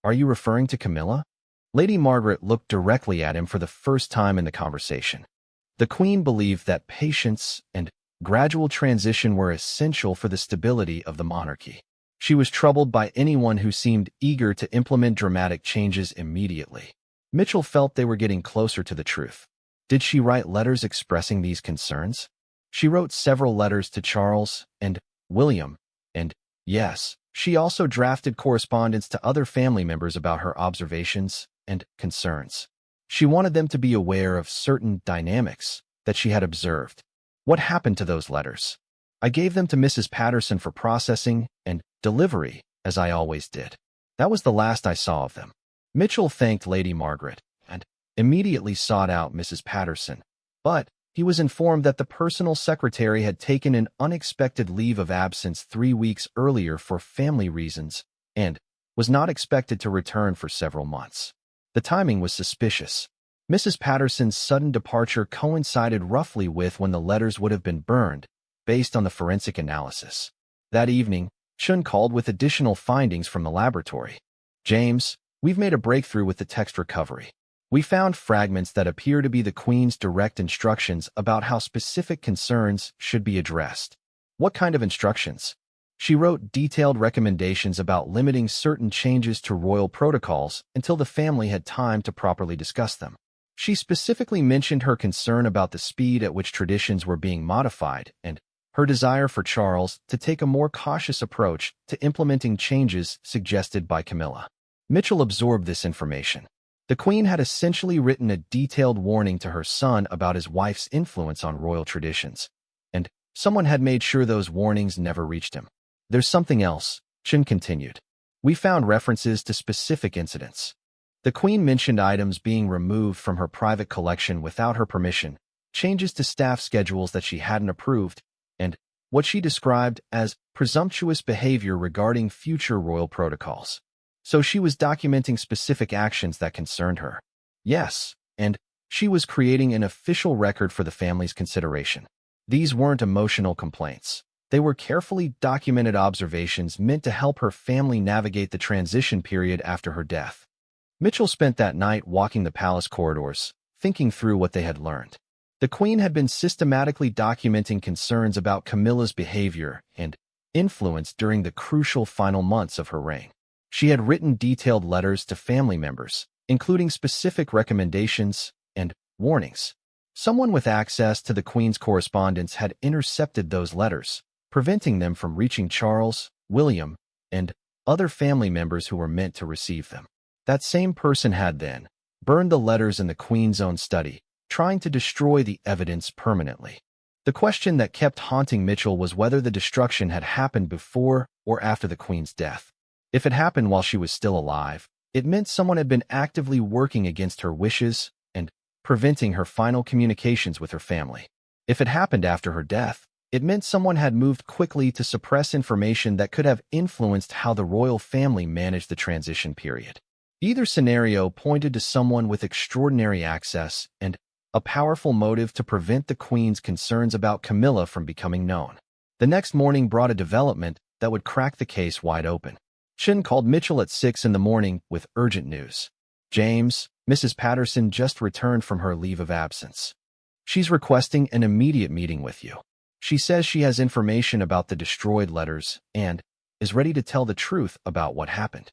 "Are you referring to Camilla?" Lady Margaret looked directly at him for the first time in the conversation. The Queen believed that patience and gradual transition were essential for the stability of the monarchy. She was troubled by anyone who seemed eager to implement dramatic changes immediately. Mitchell felt they were getting closer to the truth. Did she write letters expressing these concerns? She wrote several letters to Charles and William, and yes, she also drafted correspondence to other family members about her observations and concerns. She wanted them to be aware of certain dynamics that she had observed. What happened to those letters? I gave them to Mrs. Patterson for processing and delivery, as I always did. That was the last I saw of them. Mitchell thanked Lady Margaret and immediately sought out Mrs. Patterson, but he was informed that the personal secretary had taken an unexpected leave of absence 3 weeks earlier for family reasons and was not expected to return for several months. The timing was suspicious. Mrs. Patterson's sudden departure coincided roughly with when the letters would have been burned, based on the forensic analysis. That evening, Chun called with additional findings from the laboratory. James, we've made a breakthrough with the text recovery. We found fragments that appear to be the Queen's direct instructions about how specific concerns should be addressed. What kind of instructions? She wrote detailed recommendations about limiting certain changes to royal protocols until the family had time to properly discuss them. She specifically mentioned her concern about the speed at which traditions were being modified and her desire for Charles to take a more cautious approach to implementing changes suggested by Camilla. Mitchell absorbed this information. The Queen had essentially written a detailed warning to her son about his wife's influence on royal traditions, and someone had made sure those warnings never reached him. There's something else, Chin continued. We found references to specific incidents. The Queen mentioned items being removed from her private collection without her permission, changes to staff schedules that she hadn't approved, and what she described as presumptuous behavior regarding future royal protocols. So she was documenting specific actions that concerned her. Yes, and she was creating an official record for the family's consideration. These weren't emotional complaints. They were carefully documented observations meant to help her family navigate the transition period after her death. Mitchell spent that night walking the palace corridors, thinking through what they had learned. The Queen had been systematically documenting concerns about Camilla's behavior and influence during the crucial final months of her reign. She had written detailed letters to family members, including specific recommendations and warnings. Someone with access to the Queen's correspondence had intercepted those letters, preventing them from reaching Charles, William, and other family members who were meant to receive them. That same person had then burned the letters in the Queen's own study, trying to destroy the evidence permanently. The question that kept haunting Mitchell was whether the destruction had happened before or after the Queen's death. If it happened while she was still alive, it meant someone had been actively working against her wishes and preventing her final communications with her family. If it happened after her death, it meant someone had moved quickly to suppress information that could have influenced how the royal family managed the transition period. Either scenario pointed to someone with extraordinary access and a powerful motive to prevent the Queen's concerns about Camilla from becoming known. The next morning brought a development that would crack the case wide open. Chin called Mitchell at 6 in the morning with urgent news. James, Mrs. Patterson just returned from her leave of absence. She's requesting an immediate meeting with you. She says she has information about the destroyed letters and is ready to tell the truth about what happened.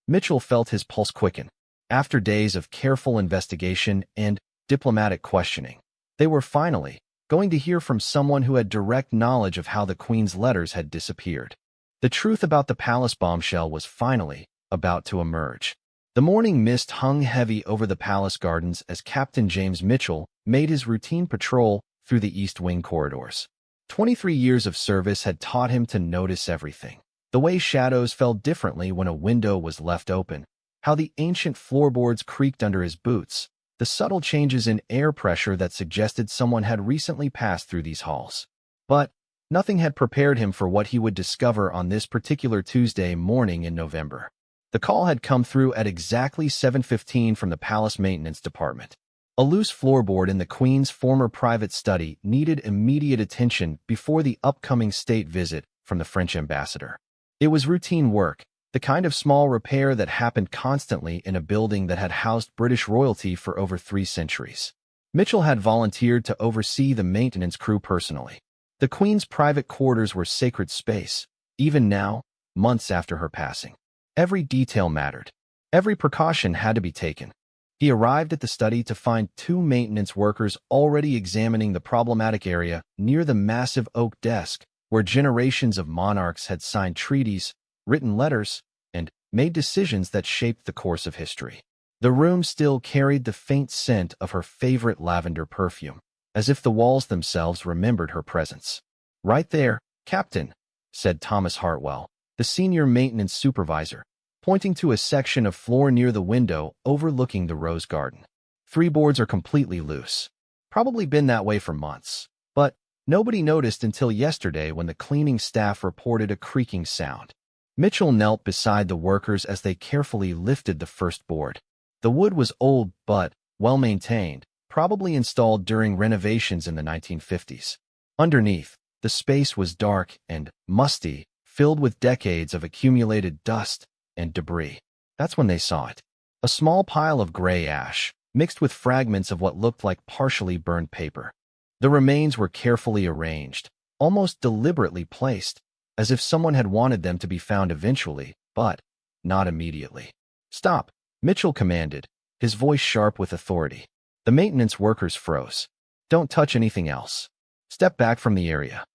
Mitchell felt his pulse quicken. After days of careful investigation and diplomatic questioning, they were finally going to hear from someone who had direct knowledge of how the Queen's letters had disappeared. The truth about the palace bombshell was finally about to emerge. The morning mist hung heavy over the palace gardens as Captain James Mitchell made his routine patrol through the East Wing corridors. 23 years of service had taught him to notice everything. The way shadows fell differently when a window was left open, how the ancient floorboards creaked under his boots, the subtle changes in air pressure that suggested someone had recently passed through these halls. But nothing had prepared him for what he would discover on this particular Tuesday morning in November. The call had come through at exactly 7:15 from the Palace Maintenance Department. A loose floorboard in the Queen's former private study needed immediate attention before the upcoming state visit from the French ambassador. It was routine work, the kind of small repair that happened constantly in a building that had housed British royalty for over 3 centuries. Mitchell had volunteered to oversee the maintenance crew personally. The Queen's private quarters were sacred space. Even now, months after her passing. Every detail mattered. Every precaution had to be taken. He arrived at the study to find two maintenance workers already examining the problematic area near the massive oak desk where generations of monarchs had signed treaties, written letters, and made decisions that shaped the course of history. The room still carried the faint scent of her favorite lavender perfume, as if the walls themselves remembered her presence. "Right there, Captain," said Thomas Hartwell, the senior maintenance supervisor, pointing to a section of floor near the window overlooking the rose garden. "Three boards are completely loose. Probably been that way for months, but nobody noticed until yesterday when the cleaning staff reported a creaking sound." Mitchell knelt beside the workers as they carefully lifted the first board. The wood was old but well-maintained, probably installed during renovations in the 1950s. Underneath, the space was dark and musty, filled with decades of accumulated dust and debris. That's when they saw it. A small pile of gray ash, mixed with fragments of what looked like partially burned paper. The remains were carefully arranged, almost deliberately placed, as if someone had wanted them to be found eventually, but not immediately. "Stop," Mitchell commanded, his voice sharp with authority. The maintenance workers froze. "Don't touch anything else. Step back from the area."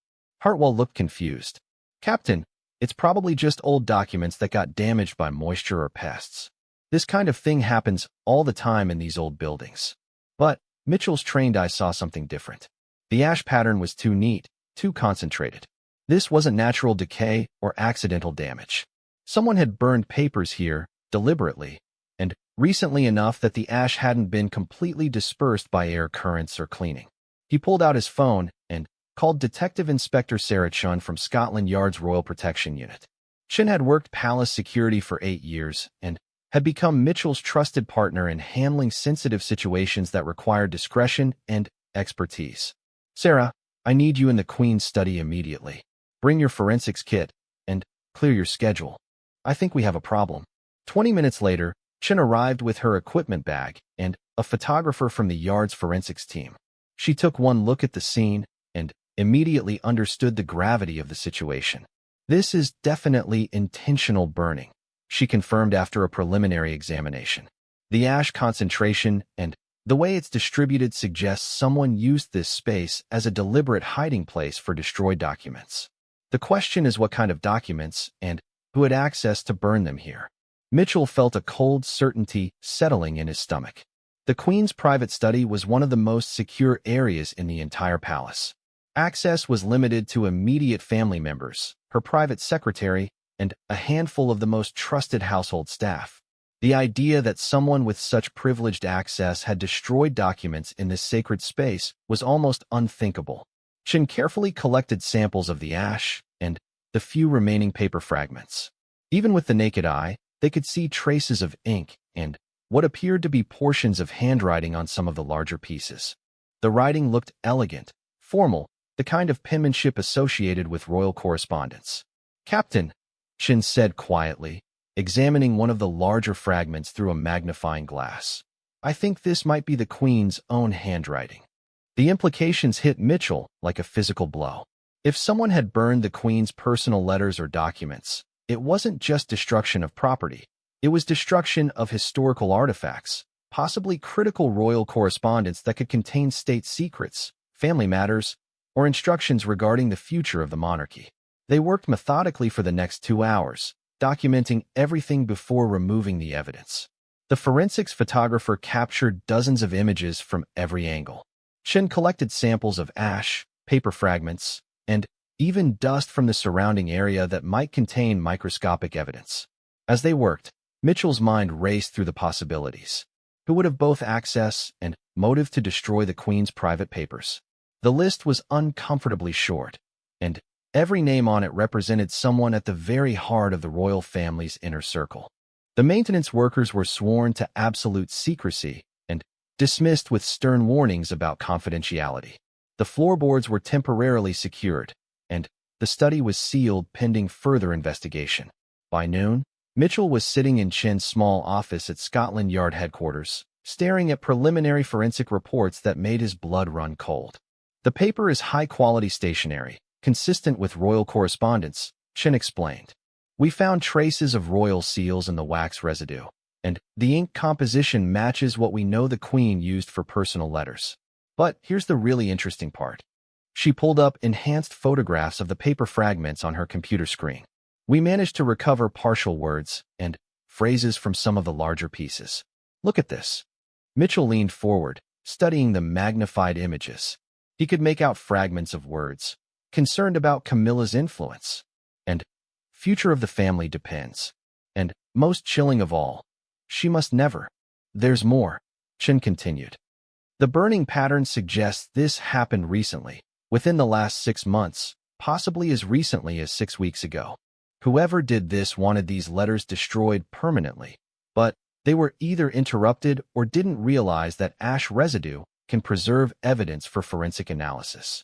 Hartwell looked confused. "Captain, it's probably just old documents that got damaged by moisture or pests. This kind of thing happens all the time in these old buildings." But Mitchell's trained eye saw something different. The ash pattern was too neat, too concentrated. This wasn't natural decay or accidental damage. Someone had burned papers here, deliberately, and recently enough that the ash hadn't been completely dispersed by air currents or cleaning. He pulled out his phone and called Detective Inspector Sarah Chun from Scotland Yard's Royal Protection Unit. Chun had worked palace security for 8 years and had become Mitchell's trusted partner in handling sensitive situations that required discretion and expertise. "Sarah, I need you in the Queen's study immediately. Bring your forensics kit and clear your schedule. I think we have a problem." 20 minutes later, Chun arrived with her equipment bag and a photographer from the Yard's forensics team. She took one look at the scene and immediately understood the gravity of the situation. "This is definitely intentional burning," she confirmed after a preliminary examination. "The ash concentration and the way it's distributed suggests someone used this space as a deliberate hiding place for destroyed documents. The question is what kind of documents and who had access to burn them here." Mitchell felt a cold certainty settling in his stomach. The Queen's private study was one of the most secure areas in the entire palace. Access was limited to immediate family members, her private secretary, and a handful of the most trusted household staff. The idea that someone with such privileged access had destroyed documents in this sacred space was almost unthinkable. Chun carefully collected samples of the ash and the few remaining paper fragments. Even with the naked eye, they could see traces of ink and what appeared to be portions of handwriting on some of the larger pieces. The writing looked elegant, formal, the kind of penmanship associated with royal correspondence. "Captain," Chun said quietly, examining one of the larger fragments through a magnifying glass, "I think this might be the Queen's own handwriting." The implications hit Mitchell like a physical blow. If someone had burned the Queen's personal letters or documents, it wasn't just destruction of property. It was destruction of historical artifacts, possibly critical royal correspondence that could contain state secrets, family matters, or instructions regarding the future of the monarchy. They worked methodically for the next 2 hours, documenting everything before removing the evidence. The forensics photographer captured dozens of images from every angle. Chun collected samples of ash, paper fragments, and even dust from the surrounding area that might contain microscopic evidence. As they worked, Mitchell's mind raced through the possibilities. Who would have both access and motive to destroy the Queen's private papers? The list was uncomfortably short, and every name on it represented someone at the very heart of the royal family's inner circle. The maintenance workers were sworn to absolute secrecy and dismissed with stern warnings about confidentiality. The floorboards were temporarily secured, and the study was sealed pending further investigation. By noon, Mitchell was sitting in Chun's small office at Scotland Yard headquarters, staring at preliminary forensic reports that made his blood run cold. "The paper is high-quality stationery, consistent with royal correspondence," Chun explained. We found traces of royal seals in the wax residue, and the ink composition matches what we know the Queen used for personal letters. But here's the really interesting part. She pulled up enhanced photographs of the paper fragments on her computer screen. We managed to recover partial words and phrases from some of the larger pieces. Look at this. Mitchell leaned forward, studying the magnified images. He could make out fragments of words, concerned about Camilla's influence, and future of the family depends. And, most chilling of all, she must never. There's more, Chen continued. The burning pattern suggests this happened recently, within the last 6 months, possibly as recently as 6 weeks ago. Whoever did this wanted these letters destroyed permanently, but they were either interrupted or didn't realize that ash residue can preserve evidence for forensic analysis.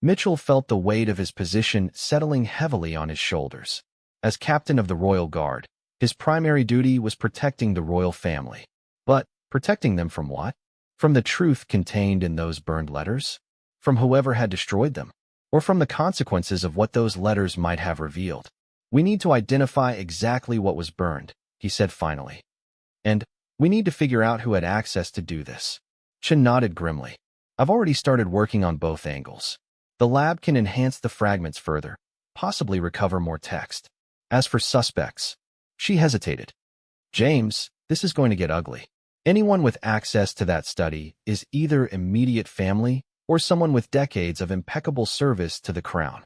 Mitchell felt the weight of his position settling heavily on his shoulders. As captain of the Royal Guard, his primary duty was protecting the royal family. But protecting them from what? From the truth contained in those burned letters? From whoever had destroyed them? Or from the consequences of what those letters might have revealed? We need to identify exactly what was burned, he said finally. And we need to figure out who had access to do this. Chen nodded grimly. I've already started working on both angles. The lab can enhance the fragments further, possibly recover more text. As for suspects, she hesitated. James, this is going to get ugly. Anyone with access to that study is either immediate family or someone with decades of impeccable service to the crown.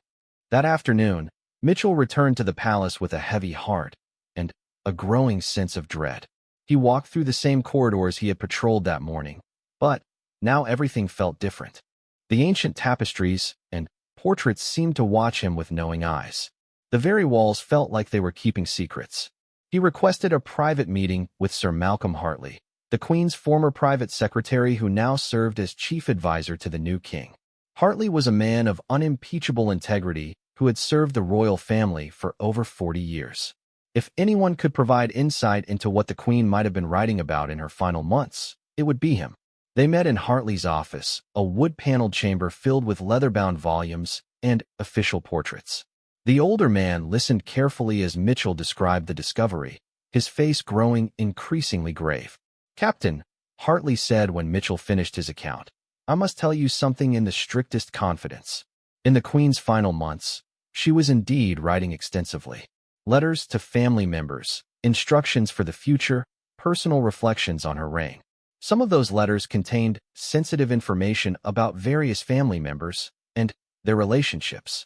That afternoon, Mitchell returned to the palace with a heavy heart and a growing sense of dread. He walked through the same corridors he had patrolled that morning, but now everything felt different. The ancient tapestries and portraits seemed to watch him with knowing eyes. The very walls felt like they were keeping secrets. He requested a private meeting with Sir Malcolm Hartley, the Queen's former private secretary who now served as chief advisor to the new king. Hartley was a man of unimpeachable integrity who had served the royal family for over 40 years. If anyone could provide insight into what the Queen might have been writing about in her final months, it would be him. They met in Hartley's office, a wood-paneled chamber filled with leather-bound volumes and official portraits. The older man listened carefully as Mitchell described the discovery, his face growing increasingly grave. Captain, Hartley said when Mitchell finished his account, I must tell you something in the strictest confidence. In the Queen's final months, she was indeed writing extensively. Letters to family members, instructions for the future, personal reflections on her reign. Some of those letters contained sensitive information about various family members and their relationships.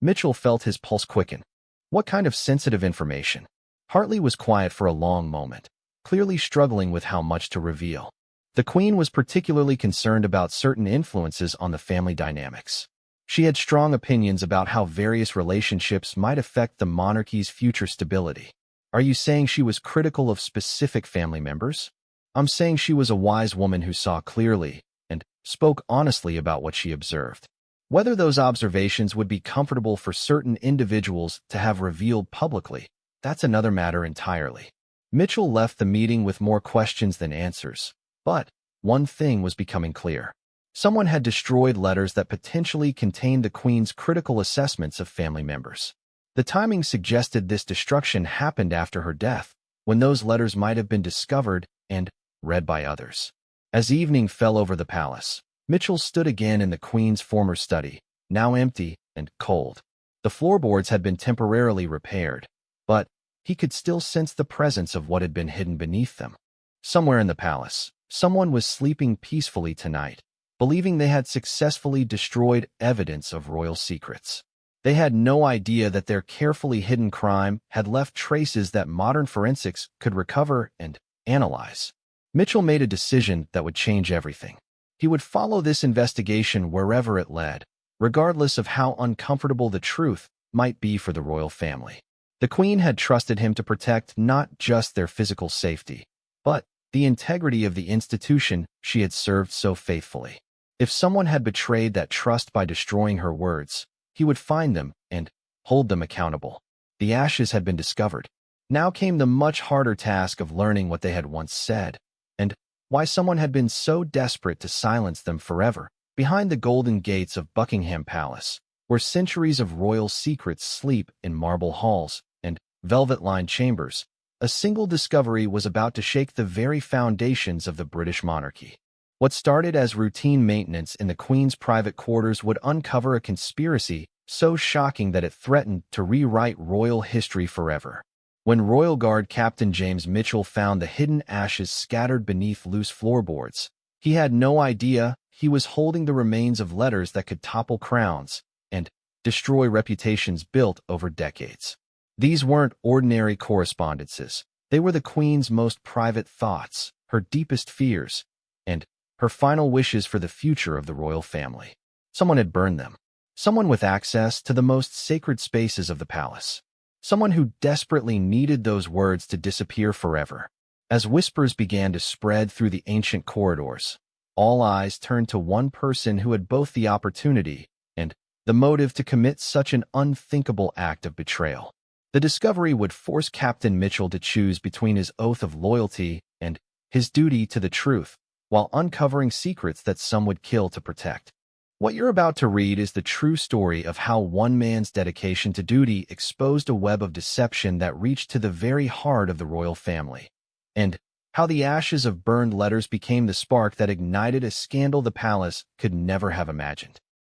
Mitchell felt his pulse quicken. What kind of sensitive information? Hartley was quiet for a long moment, clearly struggling with how much to reveal. The Queen was particularly concerned about certain influences on the family dynamics. She had strong opinions about how various relationships might affect the monarchy's future stability. Are you saying she was critical of specific family members? I'm saying she was a wise woman who saw clearly and spoke honestly about what she observed. Whether those observations would be comfortable for certain individuals to have revealed publicly, that's another matter entirely. Mitchell left the meeting with more questions than answers, but one thing was becoming clear. Someone had destroyed letters that potentially contained the Queen's critical assessments of family members. The timing suggested this destruction happened after her death, when those letters might have been discovered and read by others. As evening fell over the palace, Mitchell stood again in the Queen's former study, now empty and cold. The floorboards had been temporarily repaired, but he could still sense the presence of what had been hidden beneath them. Somewhere in the palace, someone was sleeping peacefully tonight, believing they had successfully destroyed evidence of royal secrets. They had no idea that their carefully hidden crime had left traces that modern forensics could recover and analyze. Mitchell made a decision that would change everything. He would follow this investigation wherever it led, regardless of how uncomfortable the truth might be for the royal family. The Queen had trusted him to protect not just their physical safety, but the integrity of the institution she had served so faithfully. If someone had betrayed that trust by destroying her words, he would find them and hold them accountable. The ashes had been discovered. Now came the much harder task of learning what they had once said, and why someone had been so desperate to silence them forever. Behind the golden gates of Buckingham Palace, where centuries of royal secrets sleep in marble halls and velvet-lined chambers, a single discovery was about to shake the very foundations of the British monarchy. What started as routine maintenance in the Queen's private quarters would uncover a conspiracy so shocking that it threatened to rewrite royal history forever. When Royal Guard Captain James Mitchell found the hidden ashes scattered beneath loose floorboards, he had no idea he was holding the remains of letters that could topple crowns and destroy reputations built over decades. These weren't ordinary correspondences. They were the Queen's most private thoughts, her deepest fears, and her final wishes for the future of the royal family. Someone had burned them. Someone with access to the most sacred spaces of the palace. Someone who desperately needed those words to disappear forever. As whispers began to spread through the ancient corridors, all eyes turned to one person who had both the opportunity and the motive to commit such an unthinkable act of betrayal. The discovery would force Captain Mitchell to choose between his oath of loyalty and his duty to the truth, while uncovering secrets that some would kill to protect. What you're about to read is the true story of how one man's dedication to duty exposed a web of deception that reached to the very heart of the royal family, and how the ashes of burned letters became the spark that ignited a scandal the palace could never have imagined.